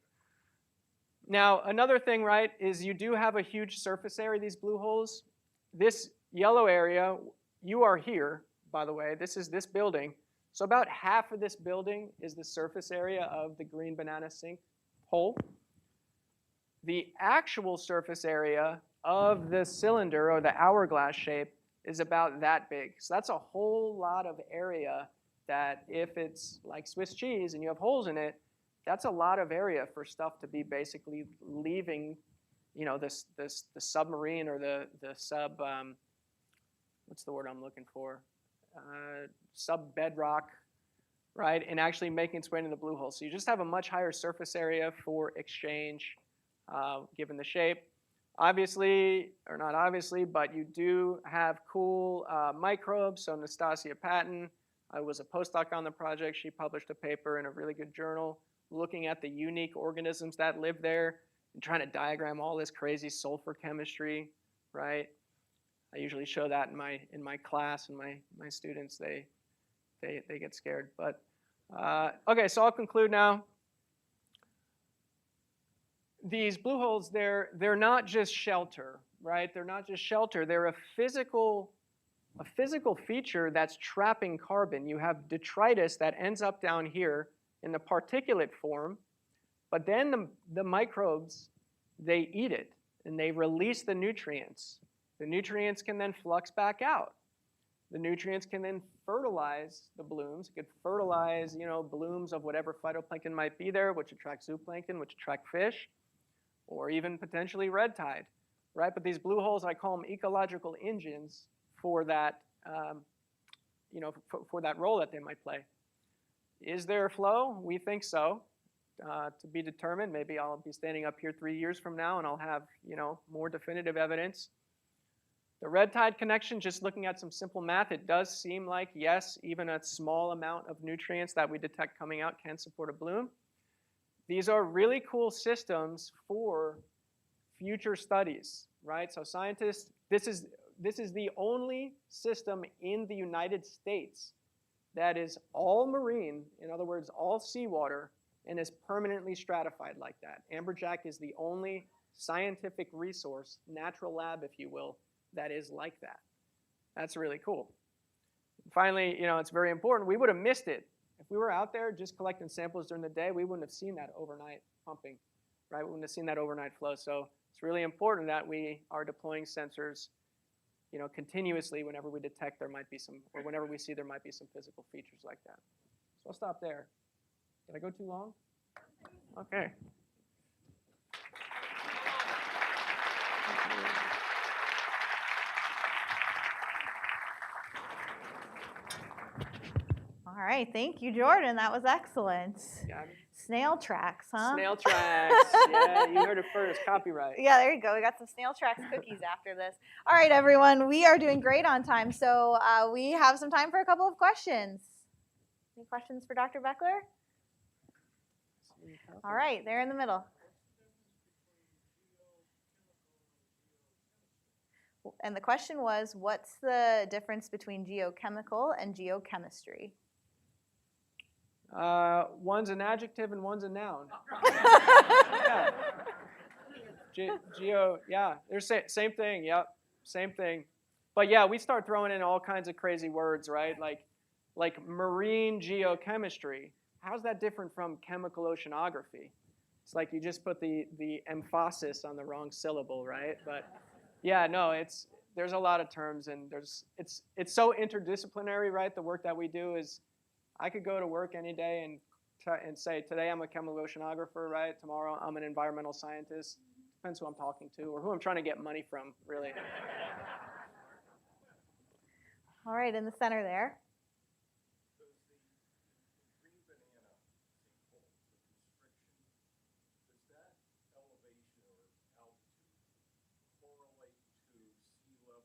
S2: now, another thing, right, is you do have a huge surface area, these blue holes. This yellow area, you are here, by the way. This is this building. So about half of this building is the surface area of the green banana sink hole. The actual surface area of the cylinder, or the hourglass shape, is about that big. So that's a whole lot of area that if it's like Swiss cheese and you have holes in it, that's a lot of area for stuff to be basically leaving, you know, the submarine or the sub, what's the word I'm looking for? Sub bedrock, right? And actually making its way into the blue hole. So you just have a much higher surface area for exchange given the shape. Obviously, or not obviously, but you do have cool microbes. So Nastasia Patton was a postdoc on the project. She published a paper in a really good journal looking at the unique organisms that live there and trying to diagram all this crazy sulfur chemistry, right? I usually show that in my class, and my students, they get scared. But okay, so I'll conclude now. These blue holes, they're not just shelter, right? They're not just shelter. They're a physical feature that's trapping carbon. You have detritus that ends up down here in the particulate form, but then the microbes, they eat it and they release the nutrients. The nutrients can then flux back out. The nutrients can then fertilize the blooms. It could fertilize, you know, blooms of whatever phytoplankton might be there, which attract zooplankton, which attract fish, or even potentially red tide, right? But these blue holes, I call them ecological engines for that, you know, for that role that they might play. Is there a flow? We think so. To be determined. Maybe I'll be standing up here 3 years from now and I'll have, you know, more definitive evidence. The red tide connection, just looking at some simple math, it does seem like, yes, even a small amount of nutrients that we detect coming out can support a bloom. These are really cool systems for future studies, right? So scientists, this is the only system in the United States that is all marine, in other words, all seawater, and is permanently stratified like that. Amberjack is the only scientific resource, natural lab, if you will, that is like that. That's really cool. Finally, you know, it's very important. We would have missed it. If we were out there just collecting samples during the day, we wouldn't have seen that overnight pumping, right? We wouldn't have seen that overnight flow. So it's really important that we are deploying sensors, you know, continuously whenever we detect there might be some, or whenever we see there might be some physical features like that. So I'll stop there. Did I go too long? Okay.
S1: All right, thank you, Jordan. That was excellent.
S2: Yeah.
S1: Snail tracks, huh?
S2: Snail tracks. Yeah, you heard it first. Copyright.
S1: Yeah, there you go. We got some snail tracks cookies after this. All right, everyone. We are doing great on time, so we have some time for a couple of questions. Any questions for Dr. Beckler? All right, they're in the middle. And the question was, what's the difference between geochemical and geochemistry?
S2: One's an adjective and one's a noun. Yeah. Geo, yeah, they're same thing. Yep, same thing. But yeah, we start throwing in all kinds of crazy words, right? Like marine geochemistry. How's that different from chemical oceanography? It's like you just put the emphasis on the wrong syllable, right? But yeah, no, there's a lot of terms, and it's so interdisciplinary, right? The work that we do is, I could go to work any day and say, today I'm a chemical oceanographer, right? Tomorrow I'm an environmental scientist. Depends who I'm talking to or who I'm trying to get money from, really.
S1: All right, in the center there.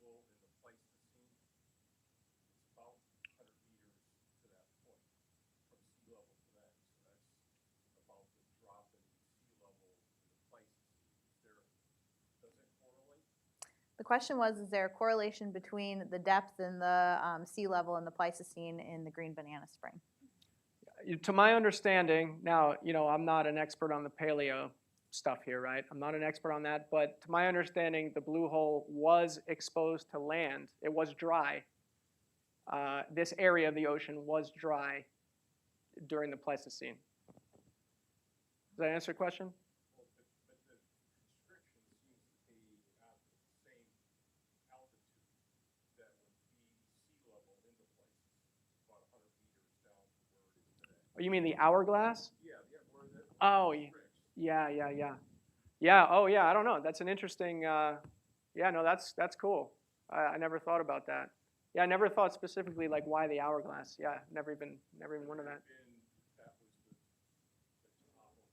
S8: level in the Pleistocene, it's about 100 meters to that point from sea level to that. So that's about the drop in sea level in the Pleistocene. Does it correlate?
S1: The question was, is there a correlation between the depth and the sea level in the Pleistocene in the Green Banana Spring?
S2: To my understanding, now, I'm not an expert on the paleo stuff here, right? I'm not an expert on that, but to my understanding, the blue hole was exposed to land. It was dry. This area of the ocean was dry during the Pleistocene. Does that answer your question?
S8: Well, but the constriction seems to be at the same altitude that would be sea level in the Pleistocene, about 100 meters down from where it is today.
S2: Oh, you mean the hourglass?
S8: Yeah, where the
S2: Oh,
S8: constricts.
S2: yeah. Yeah, oh yeah, I don't know. That's an interesting, yeah, no, that's cool. I never thought about that. Yeah, I never thought specifically like why the hourglass. Yeah, never even wondered that.
S8: That was the top of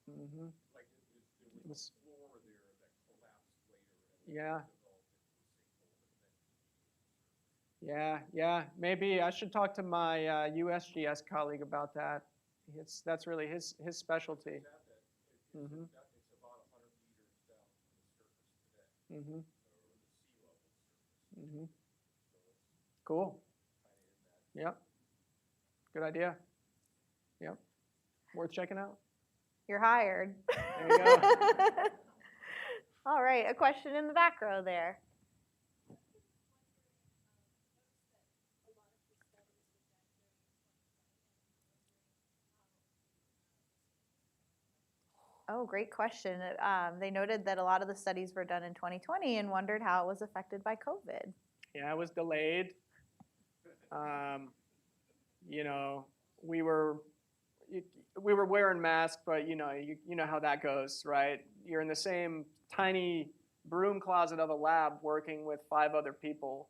S8: the,
S2: Mm-hmm.
S8: like there was a floor there that collapsed later. And
S2: Yeah.
S8: developed into a sinkhole.
S2: Yeah, maybe I should talk to my USGS colleague about that. That's really his specialty. Mm-hmm.
S8: It's about 100 meters down from the surface today,
S2: Mm-hmm.
S8: or the sea level surface.
S2: Mm-hmm.
S8: So it's
S2: Cool.
S8: kind of in that.
S2: Yep. Good idea. Yep. Worth checking out.
S1: You're hired.
S2: There you go.
S1: All right, a question in the back row there. Oh, great question. They noted that a lot of the studies were done in 2020 and wondered how it was affected by COVID.
S2: Yeah, it was delayed. We were wearing masks, but you know how that goes, right? You're in the same tiny broom closet of a lab working with 5 other people.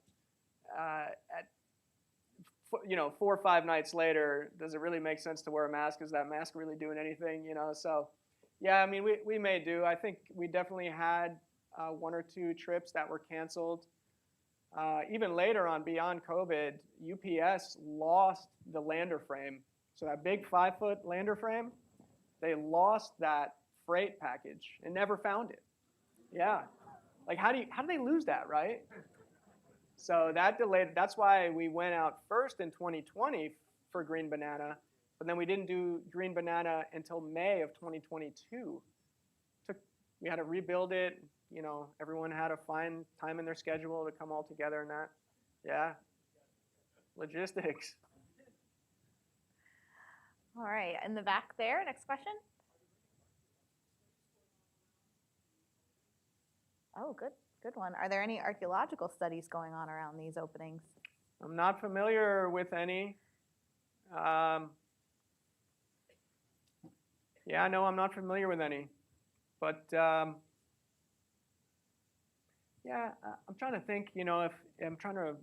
S2: 4 or 5 nights later, does it really make sense to wear a mask? Is that mask really doing anything? So. Yeah, I mean, we may do. I think we definitely had 1 or 2 trips that were canceled. Even later on, beyond COVID, UPS lost the lander frame. So that big 5-foot lander frame, they lost that freight package and never found it. Yeah, like how do they lose that, right? So that delayed. That's why we went out first in 2020 for Green Banana. But then we didn't do Green Banana until May of 2022. We had to rebuild it. Everyone had to find time in their schedule to come all together and that. Yeah. Logistics.
S1: All right, in the back there, next question. Oh, good one. Are there any archaeological studies going on around these openings?
S2: I'm not familiar with any. Yeah, no, I'm not familiar with any. But yeah, I'm trying to think, if I'm trying to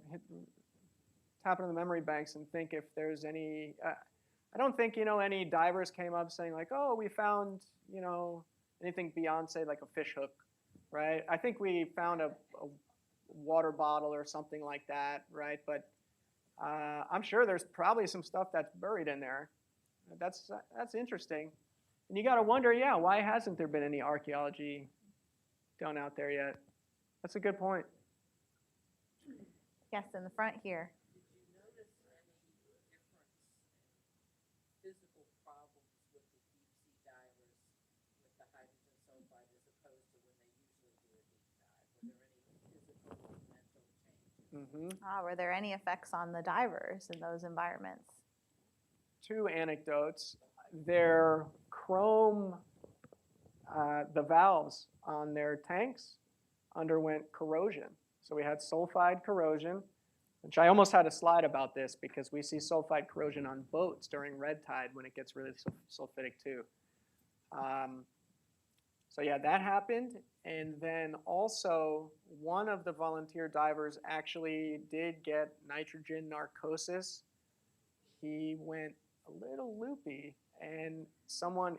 S2: tap into the memory banks and think if there's any, I don't think, any divers came up saying like, oh, we found, anything beyond, say, like a fish hook, right? I think we found a water bottle or something like that, right? But I'm sure there's probably some stuff that's buried in there. That's interesting. And you got to wonder, yeah, why hasn't there been any archaeology done out there yet? That's a good point.
S1: Yes, in the front here.
S9: Did you notice any difference in physical problems with the deep sea divers with the hydrogen sulfide as opposed to when they usually do a deep dive? Were there any physical or mental changes?
S2: Mm-hmm.
S1: Were there any effects on the divers in those environments?
S2: 2 anecdotes. Their chrome, the valves on their tanks underwent corrosion. So we had sulfide corrosion, which I almost had a slide about this because we see sulfide corrosion on boats during red tide when it gets really sulfidic too. So yeah, that happened. And then also one of the volunteer divers actually did get nitrogen narcosis. He went a little loopy and someone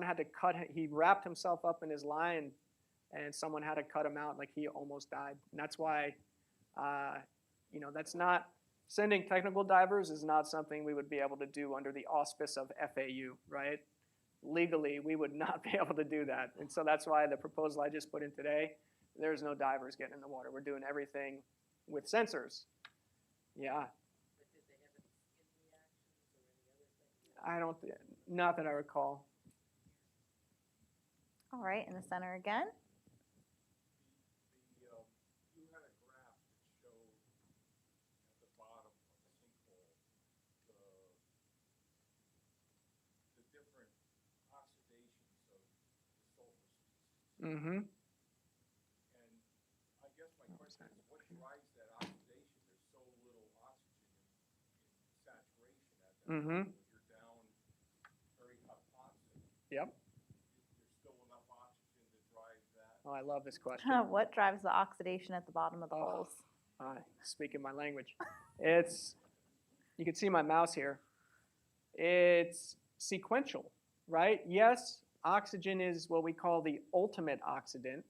S2: had to cut, he wrapped himself up in his line and someone had to cut him out, like he almost died. And that's why, you know, that's not, sending technical divers is not something we would be able to do under the auspice of FAU, right? Legally, we would not be able to do that. And so that's why the proposal I just put in today, there's no divers getting in the water. We're doing everything with sensors. Yeah.
S9: But did they have any skin reactions or any other thing?
S2: Not that I recall.
S1: All right, in the center again.
S8: You had a graph that showed at the bottom of the sinkhole the different oxidations of the sulfur species.
S2: Mm-hmm.
S8: And I guess my question is, what drives that oxidation? There's so little oxygen in saturation at that
S2: Mm-hmm.
S8: level. If you're down very hot toxic,
S2: Yep.
S8: there's still enough oxygen to drive that.
S2: Oh, I love this question.
S1: What drives the oxidation at the bottom of the holes?
S2: Speaking my language. It's, you can see my mouse here. It's sequential, right? Yes, oxygen is what we call the ultimate oxidant,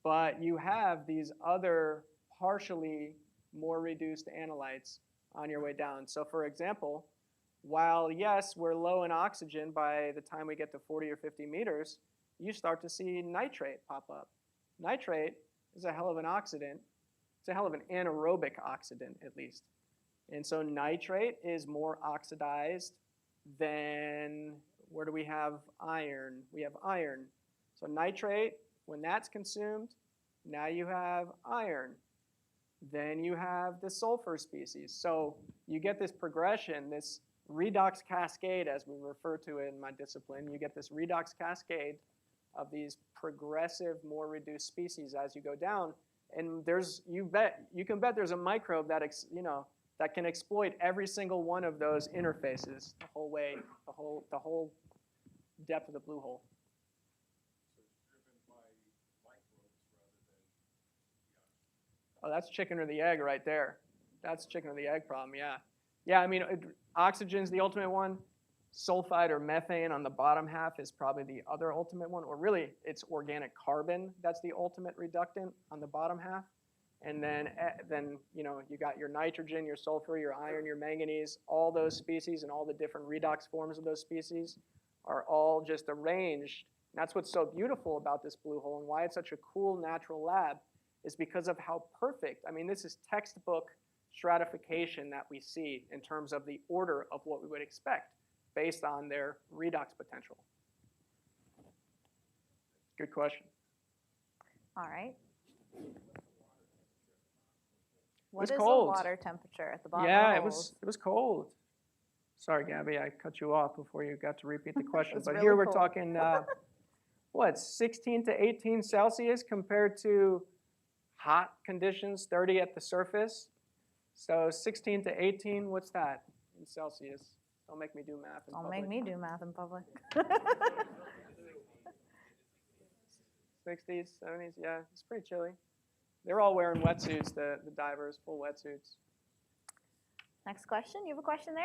S2: but you have these other partially more reduced analytes on your way down. So for example, while yes, we're low in oxygen by the time we get to 40 or 50 meters, you start to see nitrate pop up. Nitrate is a hell of an oxidant. It's a hell of an anaerobic oxidant, at least. And so nitrate is more oxidized than, where do we have iron? We have iron. So nitrate, when that's consumed, now you have iron. Then you have the sulfur species. So you get this progression, this redox cascade, as we refer to it in my discipline. You get this redox cascade of these progressive, more reduced species as you go down. And there's, you can bet there's a microbe that, that can exploit every single one of those interfaces the whole way, the whole depth of the blue hole.
S8: So it's driven by microbes rather than the oxygen.
S2: Oh, that's chicken or the egg right there. That's chicken or the egg problem, yeah. Yeah, I mean, oxygen's the ultimate one. Sulfide or methane on the bottom half is probably the other ultimate one, or really it's organic carbon that's the ultimate reductant on the bottom half. And then you got your nitrogen, your sulfur, your iron, your manganese, all those species and all the different redox forms of those species are all just arranged. And that's what's so beautiful about this blue hole and why it's such a cool natural lab is because of how perfect, I mean, this is textbook stratification that we see in terms of the order of what we would expect based on their redox potential. Good question.
S1: All right.
S2: was
S1: What is
S2: cold.
S1: the water temperature at the bottom
S2: Yeah,
S1: of
S2: it
S1: the holes?
S2: was cold. Sorry, Gabby, I cut you off before you got to repeat the question.
S1: was
S2: But
S1: really
S2: here we're
S1: cold.
S2: talking, what, 16 to 18 Celsius compared to hot conditions, 30 at the surface. So 16 to 18, what's that in Celsius? Don't make me do math in
S1: Don't
S2: public.
S1: make me do math in public.
S2: 60s, 70s, yeah, it's pretty chilly. They're all wearing wetsuits, the divers, full wetsuits.
S1: Next question. You have a question there?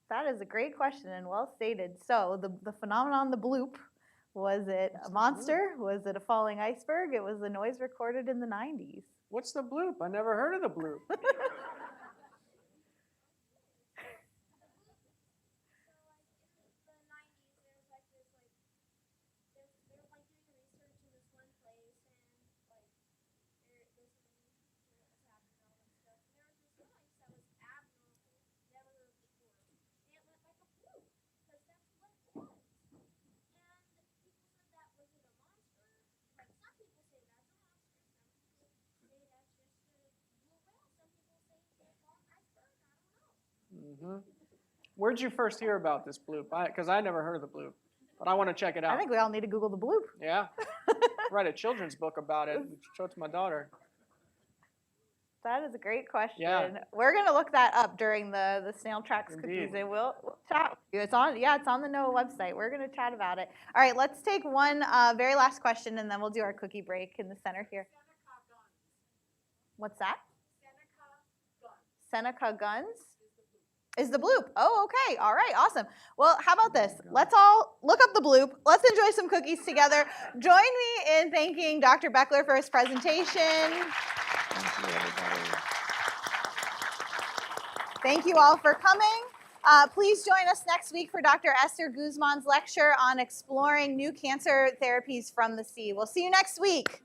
S1: That is a great question and well stated. So the phenomenon, the bloop, was it a monster? Was it a falling iceberg? It was a noise recorded in the 90s.
S2: What's the bloop? I never heard of the bloop. Mm-hmm. Where'd you first hear about this bloop? Because I never heard of the bloop, but I want to check it out.
S1: I think we all need to Google the bloop.
S2: Yeah. Write a children's book about it. Show it to my daughter.
S1: That is a great question.
S2: Yeah.
S1: We're gonna look that up during the snail tracks cookies,
S2: Indeed.
S1: and we'll chat with you. It's on the NOAA website. We're gonna chat about it. All right, let's take one very last question, and then we'll do our cookie break in the center here. What's that? Seneca Guns is the bloop. Oh, okay. All right, awesome. Well, how about this? Let's all look up the bloop. Let's enjoy some cookies together. Join me in thanking Dr. Beckler for his presentation.
S2: Thank you, everybody.
S1: Thank you all for coming. Please join us next week for Dr. Esther Guzman's lecture on exploring new cancer therapies from the sea. We'll see you next week.